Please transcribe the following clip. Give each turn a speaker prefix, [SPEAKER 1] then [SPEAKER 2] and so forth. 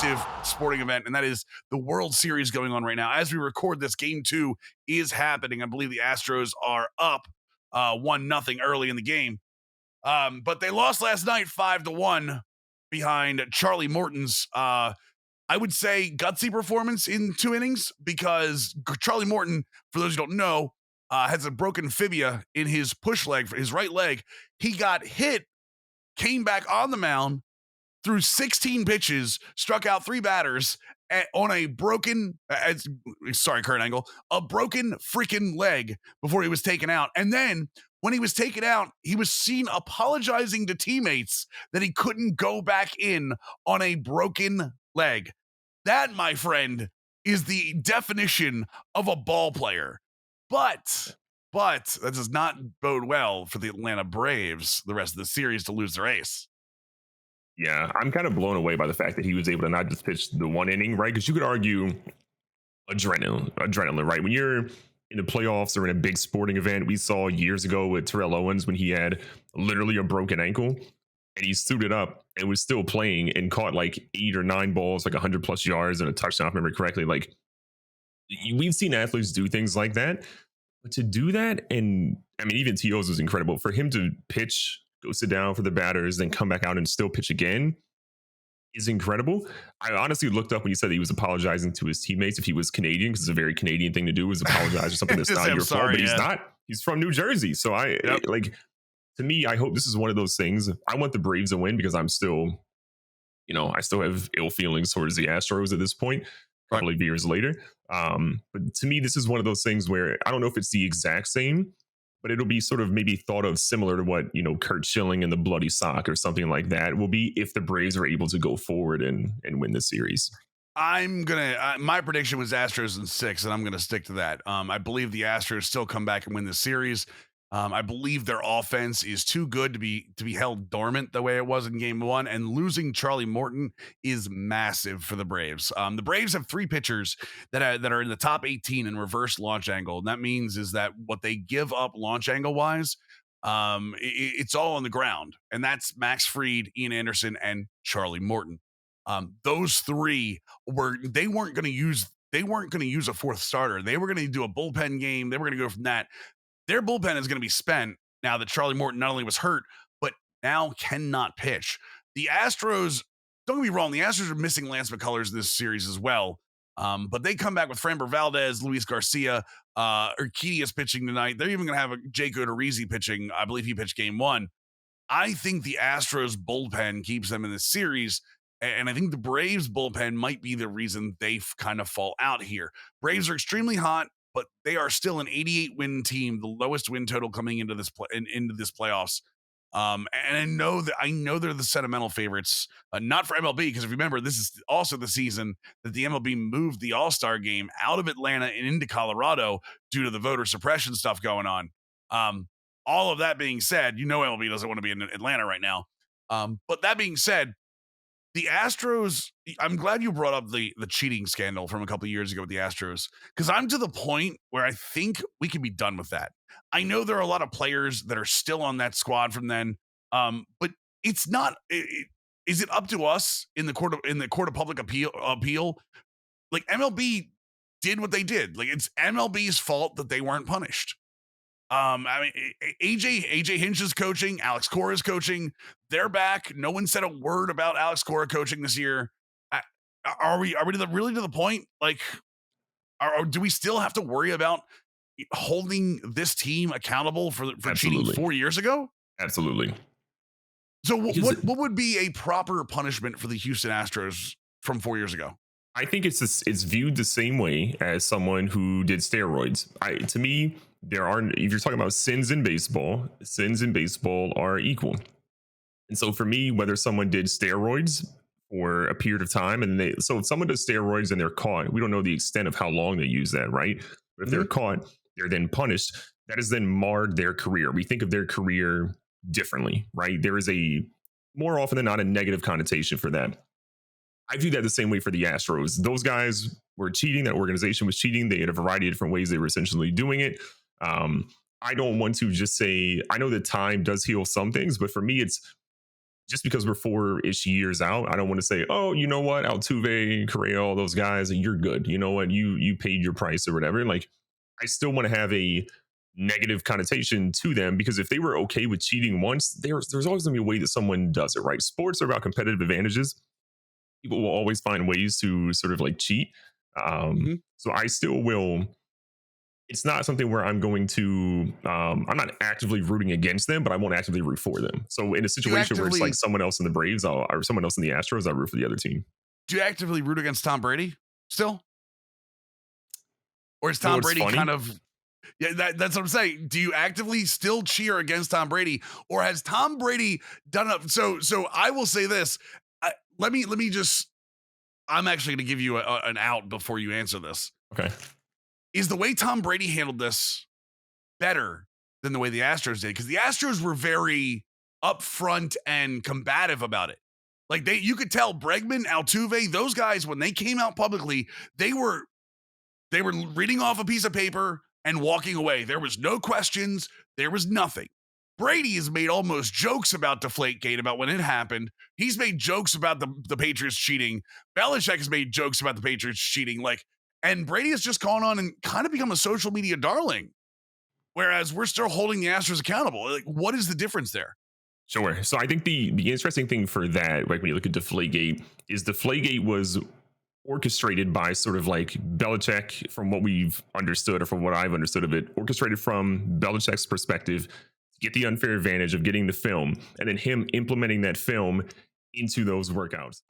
[SPEAKER 1] massive sporting event, and that is the World Series going on right now. As we record this, Game 2 is happening. I believe the Astros are up 1-0 early in the game. But they lost last night 5-1 behind Charlie Morton's, I would say, gutsy performance in 2 innings, because Charlie Morton, for those who don't know, has a broken fibula in his push leg, for his right leg. He got hit, came back on the mound, threw 16 pitches, struck out 3 batters on a broken, sorry, Kurt Angle, a broken freaking leg before he was taken out. And then when he was taken out, he was seen apologizing to teammates that he couldn't go back in on a broken leg. That, my friend, is the definition of a ball player. But that does not bode well for the Atlanta Braves the rest of the series to lose their ace.
[SPEAKER 2] Yeah, I'm kind of blown away by the fact that he was able to not just pitch the 1 inning, right? Because you could argue adrenaline, right? When you're in the playoffs or in a big sporting event, we saw years ago with Terrell Owens when he had literally a broken ankle and he suited up and was still playing and caught like 8 or 9 balls, like 100 plus yards and a touchdown, if I remember correctly. Like, we've seen athletes do things like that, but to do that, and I mean, even T.O.'s was incredible. For him to pitch, go sit down for the batters, then come back out and still pitch again is incredible. I honestly looked up when you said that he was apologizing to his teammates if he was Canadian, because it's a very Canadian thing to do, is apologize for something that's not your fault, but he's not. He's from New Jersey. So like, to me, I hope this is one of those things. I want the Braves to win because I'm still, I still have ill feelings towards the Astros at this point, probably years later. But to me, this is one of those things where I don't know if it's the exact same, but it'll be sort of maybe thought of similar to what, Kurt Schilling and the bloody sock or something like that will be if the Braves are able to go forward and win the series.
[SPEAKER 1] My prediction was Astros in 6, and I'm going to stick to that. I believe the Astros still come back and win the series. I believe their offense is too good to be held dormant the way it was in Game 1, and losing Charlie Morton is massive for the Braves. The Braves have 3 pitchers that are in the top 18 in reverse launch angle, and that means is that what they give up launch angle wise, it's all on the ground, and that's Max Fried, Ian Anderson, and Charlie Morton. Those 3 weren't going to use a 4th starter. They were going to do a bullpen game. They were going to go from that. Their bullpen is going to be spent now that Charlie Morton not only was hurt, but now cannot pitch. The Astros, don't get me wrong, the Astros are missing Lance McCullers this series as well. But they come back with Framber Valdez, Luis Garcia, Urquidy is pitching tonight. They're even going to have Jake Odorizzi pitching. I believe he pitched Game 1. I think the Astros bullpen keeps them in the series, and I think the Braves bullpen might be the reason they kind of fall out here. Braves are extremely hot, but they are still an 88 win team, the lowest win total coming into this playoffs. And I know they're the sentimental favorites, not for MLB, because if you remember, this is also the season that the MLB moved the All-Star game out of Atlanta and into Colorado due to the voter suppression stuff going on. All of that being said, MLB doesn't want to be in Atlanta right now. But that being said, the Astros, I'm glad you brought up the cheating scandal from a couple of years ago with the Astros, because I'm to the point where I think we can be done with that. I know there are a lot of players that are still on that squad from then, but it's not. Is it up to us in the court of public appeal? Like, MLB did what they did. Like, it's MLB's fault that they weren't punished. I mean, AJ Hinch is coaching, Alex Cora is coaching. They're back. No one said a word about Alex Cora coaching this year. Are we really to the point? Like, do we still have to worry about holding this team accountable for cheating 4 years ago?
[SPEAKER 2] Absolutely.
[SPEAKER 1] So what would be a proper punishment for the Houston Astros from 4 years ago?
[SPEAKER 2] I think it's viewed the same way as someone who did steroids. To me, if you're talking about sins in baseball are equal. And so for me, whether someone did steroids for a period of time, so if someone does steroids and they're caught, we don't know the extent of how long they use that, right? But if they're caught, they're then punished. That has then marred their career. We think of their career differently, right? There is more often than not, a negative connotation for that. I view that the same way for the Astros. Those guys were cheating. That organization was cheating. They had a variety of different ways they were essentially doing it. I don't want to just say, I know that time does heal some things, but for me, it's just because we're 4-ish years out, I don't want to say, oh, you know what, Altuve, Correa, all those guys, you're good. You know what, you paid your price or whatever. Like, I still want to have a negative connotation to them, because if they were okay with cheating once, there's always going to be a way that someone does it, right? Sports are about competitive advantages. People will always find ways to sort of like cheat.
[SPEAKER 1] Mhm.
[SPEAKER 2] So I still will. It's not something where I'm going to. I'm not actively rooting against them, but I won't actively root for them. So in a
[SPEAKER 1] Do you
[SPEAKER 2] situation where it's like
[SPEAKER 1] actively
[SPEAKER 2] someone else in the Braves or someone else in the Astros, I root for the other team.
[SPEAKER 1] root against Tom Brady still? Or is
[SPEAKER 2] You know
[SPEAKER 1] Tom
[SPEAKER 2] what's
[SPEAKER 1] Brady
[SPEAKER 2] funny?
[SPEAKER 1] kind of yeah, that's what I'm saying. Do you actively still cheer against Tom Brady, or has Tom Brady done up? So I will say this. Let me just. I'm actually going to give you an out before you answer this.
[SPEAKER 2] Okay.
[SPEAKER 1] Is the way Tom Brady handled this better than the way the Astros did? Because the Astros were very upfront and combative about it. Like you could tell Bregman, Altuve, those guys when they came out publicly, they were reading off a piece of paper and walking away. There was no questions. There was nothing. Brady has made almost jokes about Deflategate, about when it happened. He's made jokes about the Patriots cheating. Belichick has made jokes about the Patriots cheating. And Brady has just gone on and kind of become a social media darling. Whereas we're still holding the Astros accountable. Like, what is the difference there?
[SPEAKER 2] Sure. So I think the interesting thing for that, like when you look at Deflategate, is Deflategate was orchestrated by sort of like Belichick, from what we've understood or from what I've understood of it, orchestrated from Belichick's perspective to get the unfair advantage of getting the film and then him implementing that film into those workouts.